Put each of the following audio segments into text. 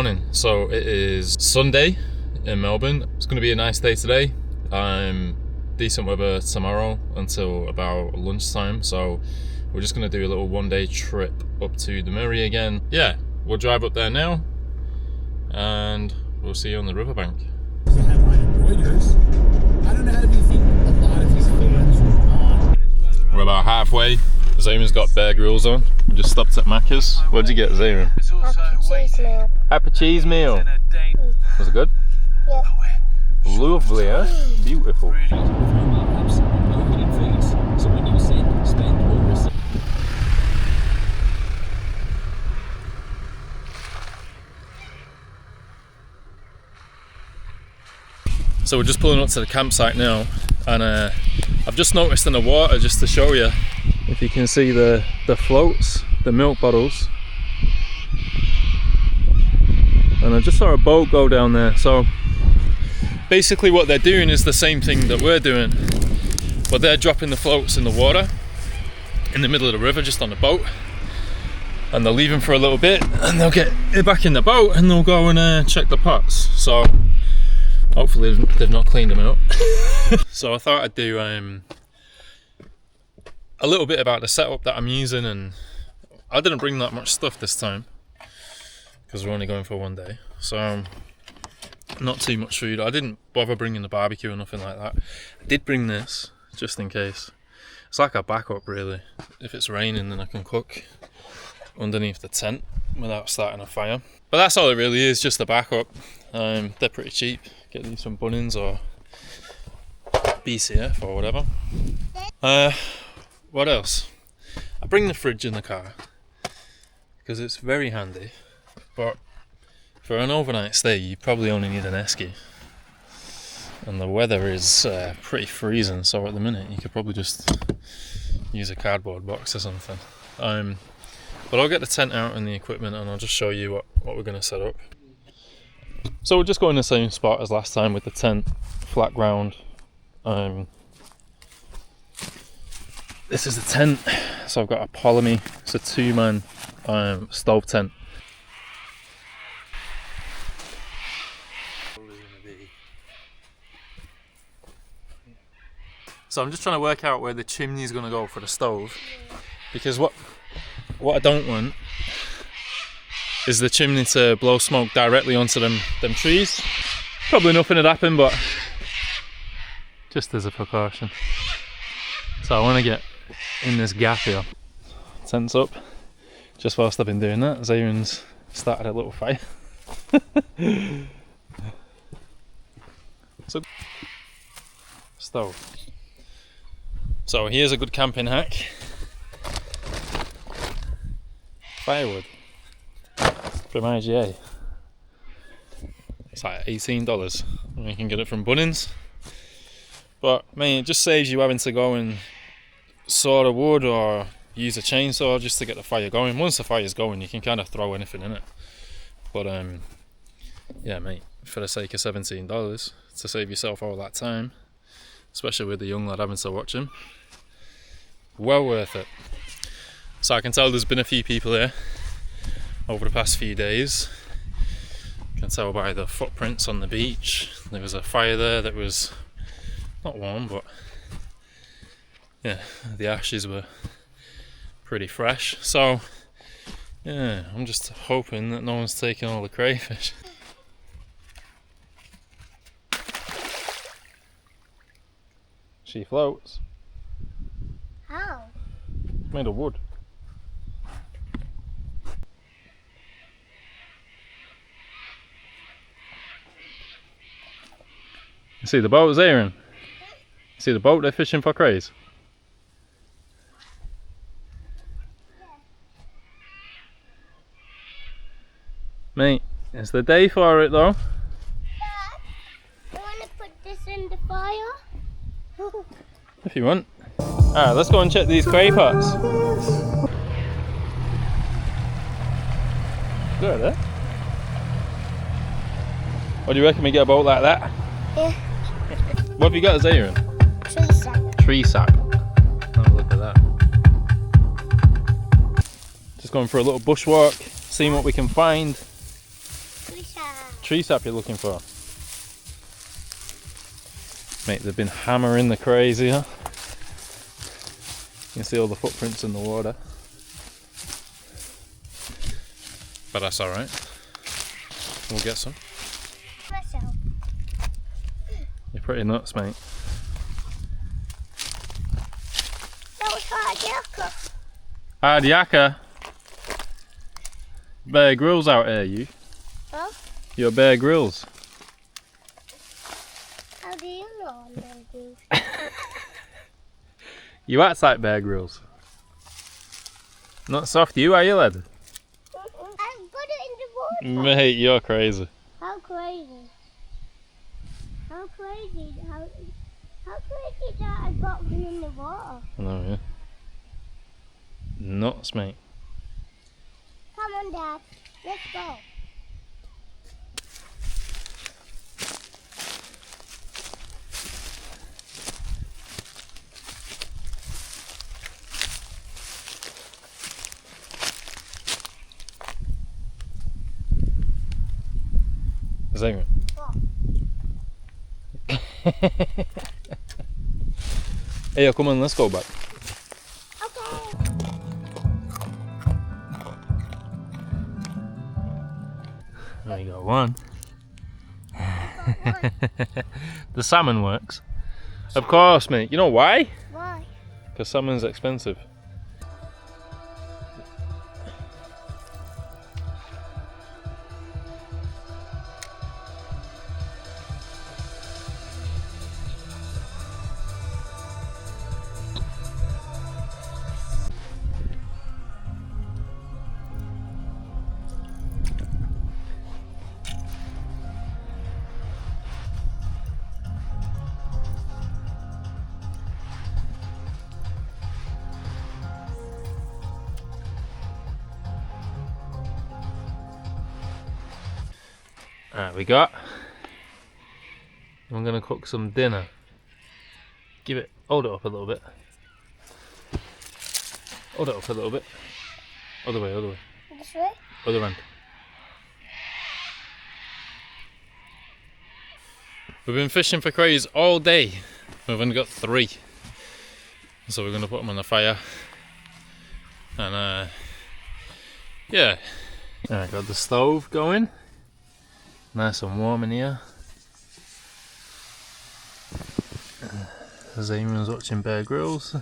morning. So it is Sunday in Melbourne. It's going to be a nice day today. Decent weather tomorrow until about lunchtime. So we're just going to do a little one-day trip up to the Murray again. Yeah, we'll drive up there now and we'll see you on the riverbank. I don't know how to be a lot of his fans are. We're about halfway. Zayman's got Bear Grylls on. We just stopped at Macca's. What did you get, Zayman? Happy cheese meal. Happy cheese meal. Was it good? Yeah. Lovely, eh? Beautiful. So we're just pulling up to the campsite now, and I've just noticed in the water, just to show you, if you can see the floats, the milk bottles, and I just saw a boat go down there. So basically what they're doing is the same thing that we're doing, but they're dropping the floats in the water in the middle of the river just on the boat, and they'll leave them for a little bit and they'll get it back in the boat and they'll go and check the pots. So hopefully they've not cleaned them up. So I thought I'd do a little bit about the setup that I'm using, and I didn't bring that much stuff this time because we're only going for one day. So not too much food. I didn't bother bringing the barbecue or nothing like that. I did bring this just in case. It's like a backup really. If it's raining then I can cook underneath the tent without starting a fire. But that's all it really is, just a backup. They're pretty cheap. Get these from Bunnings or BCF or whatever. What else? I bring the fridge in the car because it's very handy, but for an overnight stay you probably only need an esky, and the weather is pretty freezing, so at the minute you could probably just use a cardboard box or something. But I'll get the tent out and the equipment and I'll just show you what we're going to set up. So we're just going the same spot as last time with the tent, flat ground. This is the tent, so I've got a Polymy, it's a 2-man stove tent. So I'm just trying to work out where the chimney is going to go for the stove, because what I don't want is the chimney to blow smoke directly onto them trees. Probably nothing had happened, but just as a precaution. So I want to get in this gap here. Tent's up. Just whilst I've been doing that, Zaren's started a little fire. So, stove. So here's a good camping hack. Firewood from IGA. It's like $18 and you can get it from Bunnings. But man, it just saves you having to go and saw the wood or use a chainsaw just to get the fire going. Once the fire's going you can kind of throw anything in it. But yeah mate, for the sake of $17 to save yourself all that time, especially with the young lad having to watch him, well worth it. So I can tell there's been a few people here over the past few days. You can tell by the footprints on the beach. There was a fire there that was not warm, but yeah, the ashes were pretty fresh. So yeah, I'm just hoping that no one's taking all the crayfish. She floats. How? It's made of wood. You see the boat, Aaron? See the boat they're fishing for crays? Mate, it's the day for it though. Dad, you want to put this in the fire? If you want. Alright, let's go and check these cray pots. Good, eh? What do you reckon we get a boat like that? Yeah. What have you got as Aaron? Tree sack. Tree sack. Have a look at that. Just going for a little bushwalk, seeing what we can find. We tree sap you're looking for? Mate, they've been hammering the crays here. You can see all the footprints in the water. But that's alright. We'll get some. Myself. You're pretty nuts, mate. That was hard yakka. Hard yakka. Bear Grylls out here, you. Huh? You're Bear Grylls. How do you know I'm gonna do? You act like Bear Grylls. Not soft, you are you, lad? I put it in the water. Mate, you're crazy. How crazy? How crazy? How crazy that I got one in the water? I know, yeah. Nuts, mate. Come on, Dad. Let's go. Zeg me. Hey, come on, let's go back. Okay. There you go, one. The salmon works. Of course, mate. You know why? Why? Because salmon's expensive. Alright, we got. I'm gonna cook some dinner. Hold it up a little bit. Hold it up a little bit. Other way, other way. This way? Other end. We've been fishing for crays all day. We've only got 3. So we're gonna put them on the fire. And yeah. Alright, got the stove going. Nice and warm in here. Zayman's watching Bear Grylls.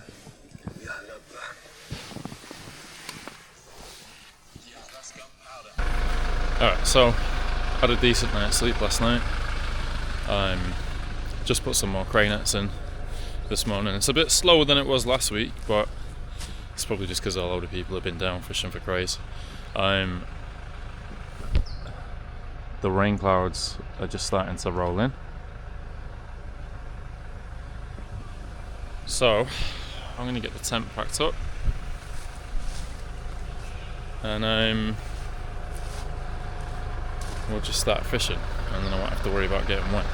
Alright, so had a decent night's sleep last night. Just put some more cray nets in this morning. It's a bit slower than it was last week, but it's probably just because a load of people have been down fishing for crays. The rain clouds are just starting to roll in. So I'm going to get the tent packed up and we'll just start fishing and then I won't have to worry about getting wet.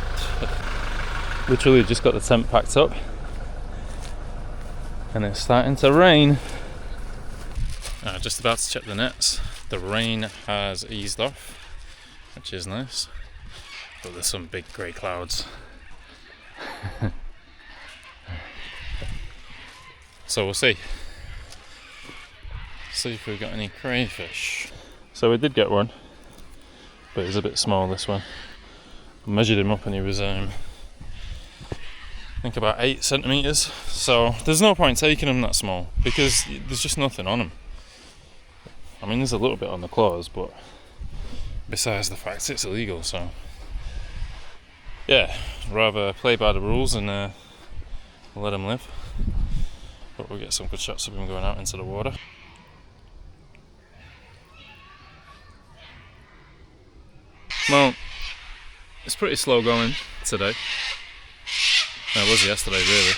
Literally just got the tent packed up and it's starting to rain. Just about to check the nets. The rain has eased off, which is nice, but there's some big grey clouds. So we'll see if we've got any crayfish. So we did get one, but he's a bit small, this one. I measured him up and he was I think about 8 centimetres, so there's no point taking him that small because there's just nothing on him. I mean, there's a little bit on the claws, but besides the fact it's illegal, so yeah, rather play by the rules and let him live. But we'll get some good shots of him going out into the water. Well, it's pretty slow going today. It was yesterday, really.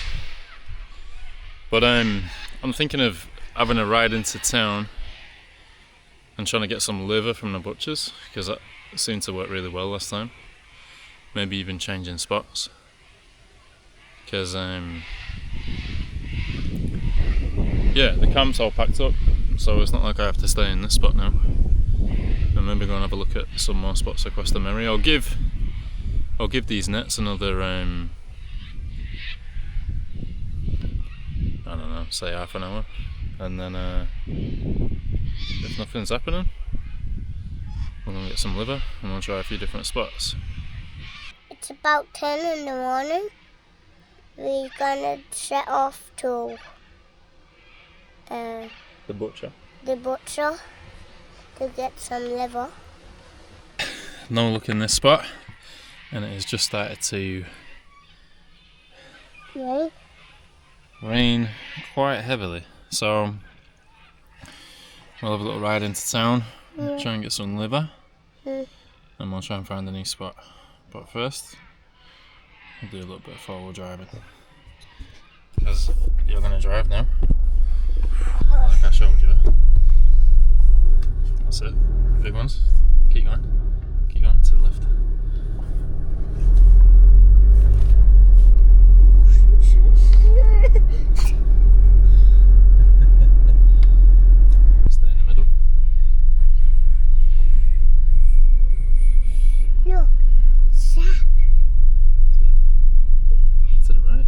But I'm thinking of having a ride into town and trying to get some liver from the butchers, because that seemed to work really well last time. Maybe even changing spots, because yeah, the camp's all packed up, so it's not like I have to stay in this spot now. And maybe go and have a look at some more spots across the Murray. I'll give these nets another I don't know, say half an hour, and then if nothing's happening, we're gonna get some liver and we'll try a few different spots. It's about 10 in the morning. We're gonna set off to The butcher. to get some liver. No look in this spot, and it has just started to rain quite heavily, so we'll have a little ride into town, try and get some liver, and we'll try and find a new spot. But first, we'll do a little bit of forward driving, because you're going to drive now, like I showed you. That's it, big ones. Keep going to the left. Stay in the middle. No, sap. To the right.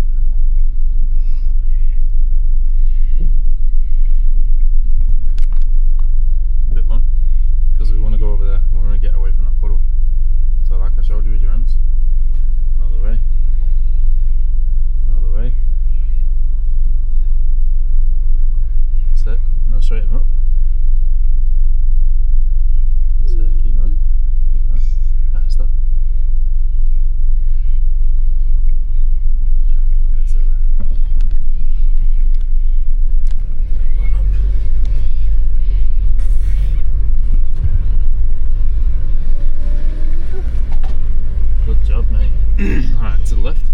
A bit more, because we want to go over there. We want to get away from that puddle. So like I showed you with your hands. All the way. All the way. That's it. Now straighten them up. That's it. Keep going. Keep going. Right, stop. That's it. Good job, mate. Alright, to the left.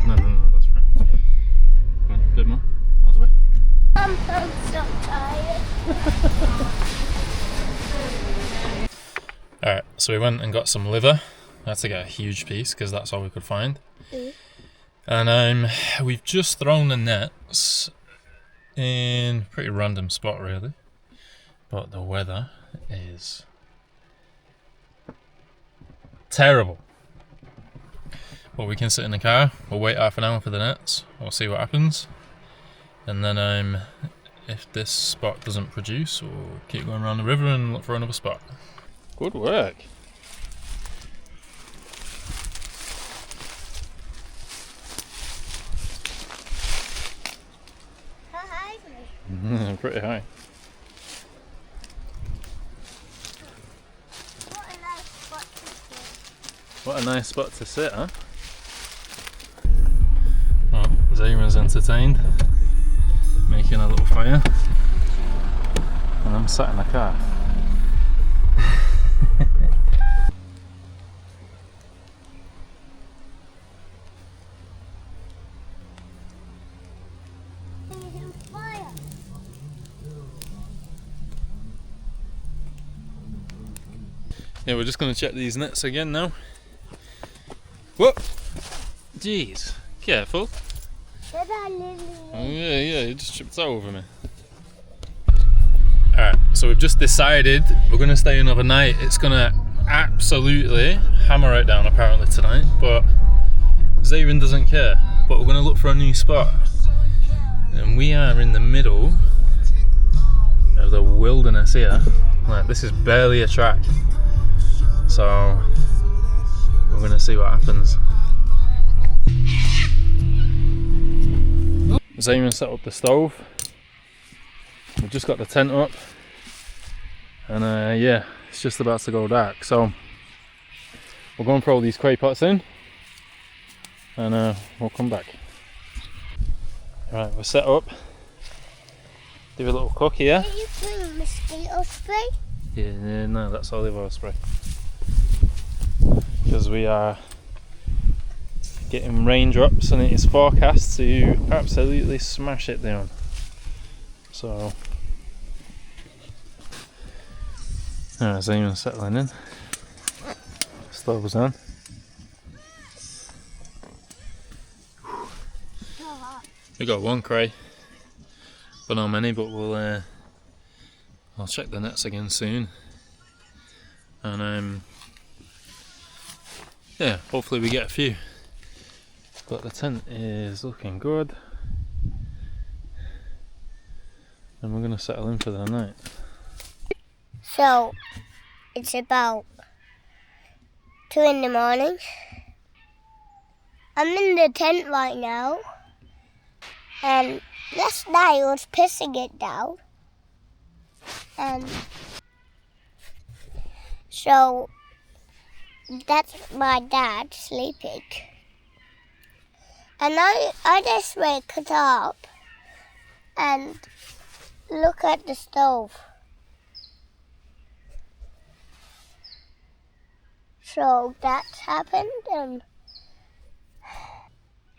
No, that's right. Come on, a bit more. All the way. I'm so tired. Alright, so we went and got some liver. I had to get a huge piece because that's all we could find. And we've just thrown the nets in a pretty random spot, really. But the weather is terrible. But we can sit in the car, we'll wait half an hour for the nets, we'll see what happens. And then if this spot doesn't produce, we'll keep going around the river and look for another spot. Good work. How high is it? Pretty high. What a nice spot to sit. What a nice spot to sit, huh? Well, Zayman's entertained, making a little fire, and I'm sat in the car. Fire. Yeah, we're just going to check these nets again now. Whoop! Jeez, careful. Did I literally? Oh yeah, you just tripped over me. Alright, so we've just decided we're going to stay another night. It's going to absolutely hammer it down apparently tonight, but Zayrin doesn't care. But we're going to look for a new spot. And we are in the middle of the wilderness here. Like, this is barely a track. So we're going to see what happens. Zayman set up the stove. We've just got the tent up, and yeah, it's just about to go dark. So we're going to throw these cray pots in, and we'll come back. Right, we're set up. Do a little cook here. Are you putting mosquito spray? Yeah, no, that's olive oil spray. Because we are getting raindrops and it is forecast to absolutely smash it down. So, there's even settling in. Stove's on. We got one cray, but not many. But we'll I'll check the nets again soon and yeah, hopefully we get a few. But the tent is looking good, and we're gonna settle in for the night. So, it's about 2 in the morning. I'm in the tent right now, and last night I was pissing it down, and so that's my dad sleeping. And I just wake it up and look at the stove. So that's happened, and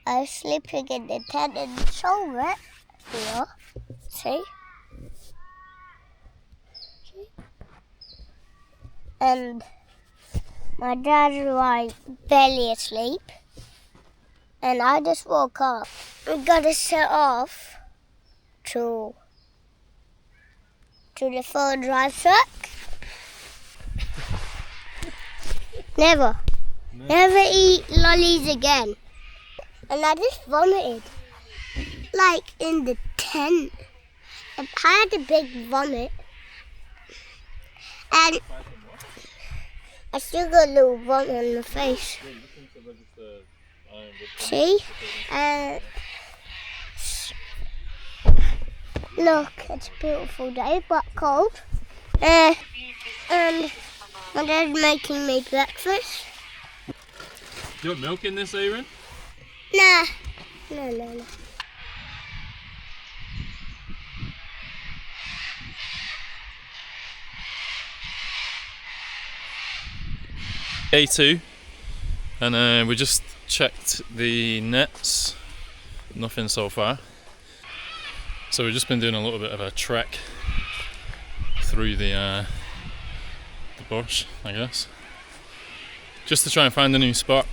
I was sleeping in the tent and it's so wet here. See? And my dad's like barely asleep. And I just woke up. We gotta set off to the 4-drive truck. Never eat lollies again. And I just vomited, like in the tent. I had a big vomit, and I still got a little vomit on my face. See? Look, it's a beautiful day, but cold. And my dad's making me breakfast. Do you want milk in this, Aaron? Nah. No. Day 2, and we just checked the nets. Nothing so far. So we've just been doing a little bit of a trek through the bush, I guess, just to try and find a new spot.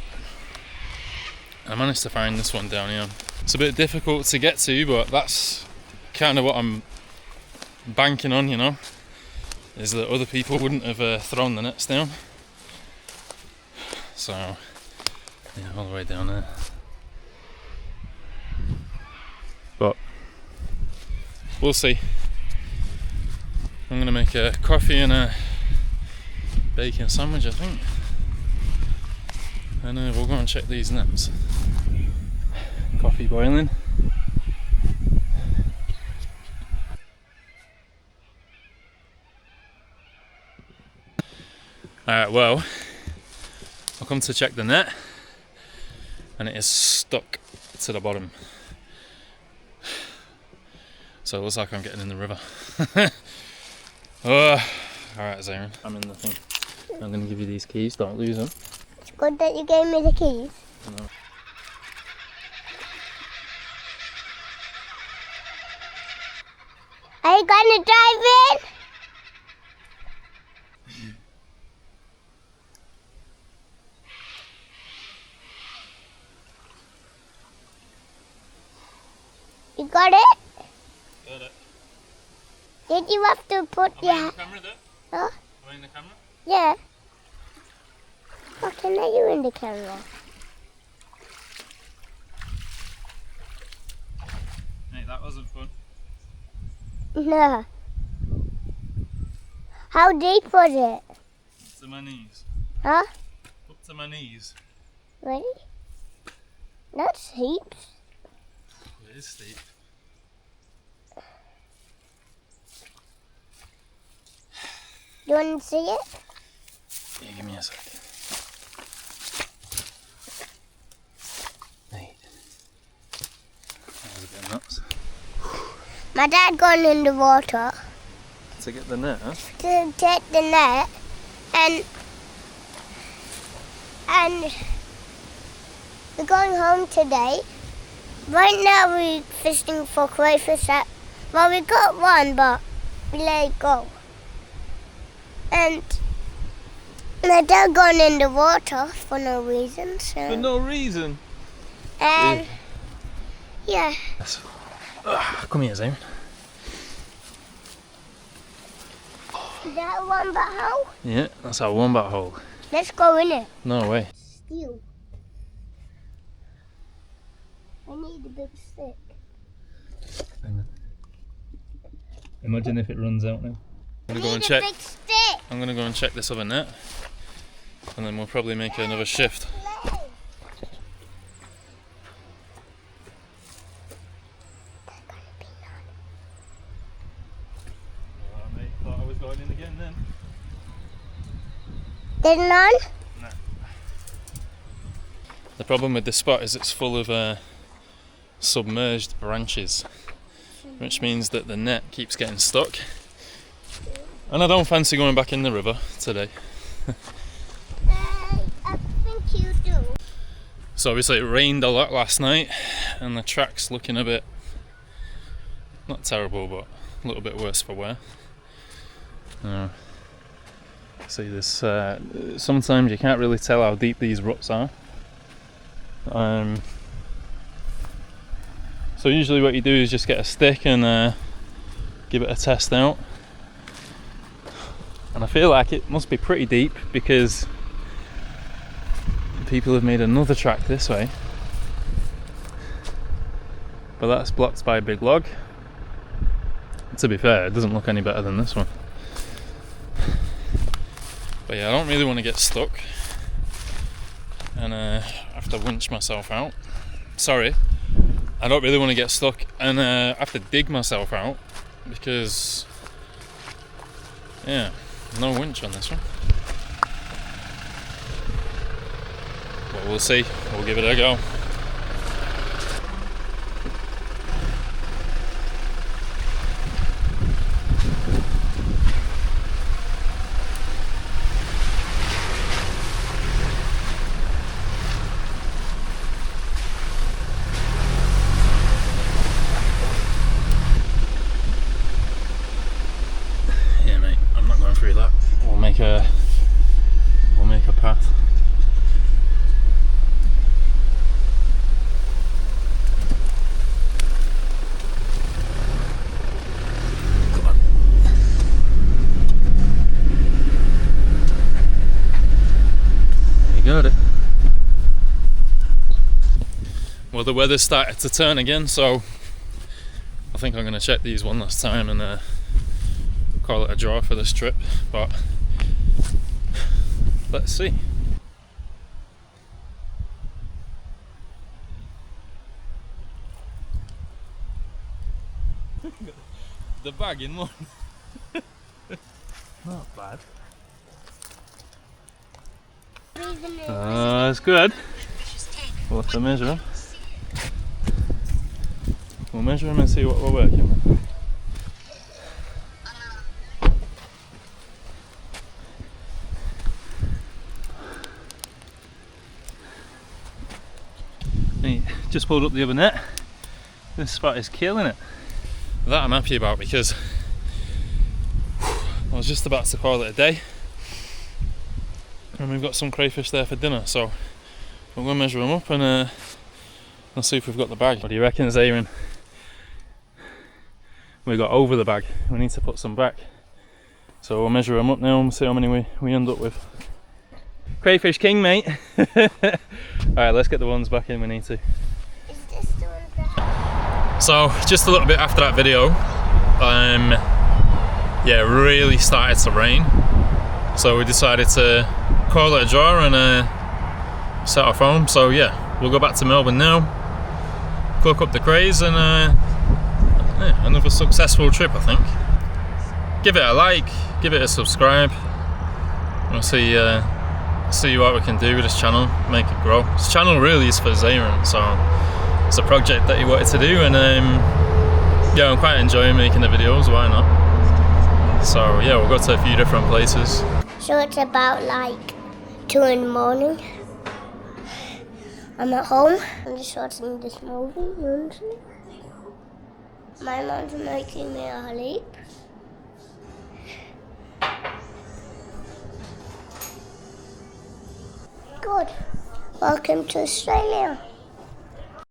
I managed to find this one down here. It's a bit difficult to get to, but that's kind of what I'm banking on, you know, is that other people wouldn't have thrown the nets down. So, yeah, all the way down there. But we'll see. I'm gonna make a coffee and a bacon sandwich, I think. And we'll go and check these nets. Coffee boiling. Alright, well, I'll come to check the net, and it is stuck to the bottom. So it looks like I'm getting in the river. Alright, Zarin, I'm in the thing. I'm going to give you these keys, don't lose them. It's good that you gave me the keys. No. Are you going to drive in? You got it? Got it. Did you have to put Am I in the camera there? Huh? Am I in the camera? Yeah. Okay, now you're in the camera. Mate, that wasn't fun. No. How deep was it? Up to my knees. Huh? Up to my knees. Ready? That's heaps. It is steep. Do you want to see it? Yeah, give me a sec. Mate. That was a bit nuts. My dad gone in the water To get the net, huh? to take the net, and we're going home today. Right now we're fishing for crayfish. Well, we got one, but we let it go. And my dad gone in the water for no reason. So. For no reason. And yeah. Come here, Zayn. Is that a wombat hole? Yeah, that's our wombat hole. Let's go in it. No way. Steel. I need a big stick. Imagine if it runs out now. I'm gonna go and Need a check. big stick. I'm gonna go and check this other net, and then we'll probably make another shift. Mate, thought I was going in again then. There's none? No. The problem with this spot is it's full of submerged branches, which means that the net keeps getting stuck. And I don't fancy going back in the river today. I think you do. So obviously it rained a lot last night, and the track's looking a bit, not terrible, but a little bit worse for wear. See this, sometimes you can't really tell how deep these ruts are. So usually what you do is just get a stick and give it a test out. And I feel like it must be pretty deep because people have made another track this way. But that's blocked by a big log. To be fair, it doesn't look any better than this one. But yeah, I don't really want to get stuck and have to winch myself out. Sorry, I don't really want to get stuck and have to dig myself out because, yeah, no winch on this one. But we'll see, we'll give it a go. We'll make a path. Come on. You got it. Well, the weather's started to turn again, so I think I'm going to check these one last time and call it a draw for this trip, but let's see. The bag in one. Not bad. That's good. We'll have to measure them. We'll measure them and see what we're working with. Just pulled up the other net. This spot is killing it. That I'm happy about because I was just about to call it a day, and we've got some crayfish there for dinner, so we're going to measure them up and let's see if we've got the bag. What do you reckon, Zarin? We got over the bag. We need to put some back, so we'll measure them up now and see how many we end up with. Crayfish king, mate. Alright, let's get the ones back in we need to. So just a little bit after that video, yeah, it really started to rain, so we decided to call it a draw and set off home. So yeah, we'll go back to Melbourne now, cook up the Crays, and yeah, another successful trip, I think. Give it a like, give it a subscribe. We'll see what we can do with this channel, make it grow. This channel really is for Zarin, so it's a project that he wanted to do, and yeah, I'm quite enjoying making the videos, why not? So yeah, we'll go to a few different places. So it's about like 2 in the morning. I'm at home. I'm just watching this movie. My mom's making me a leap. Good. Welcome to Australia.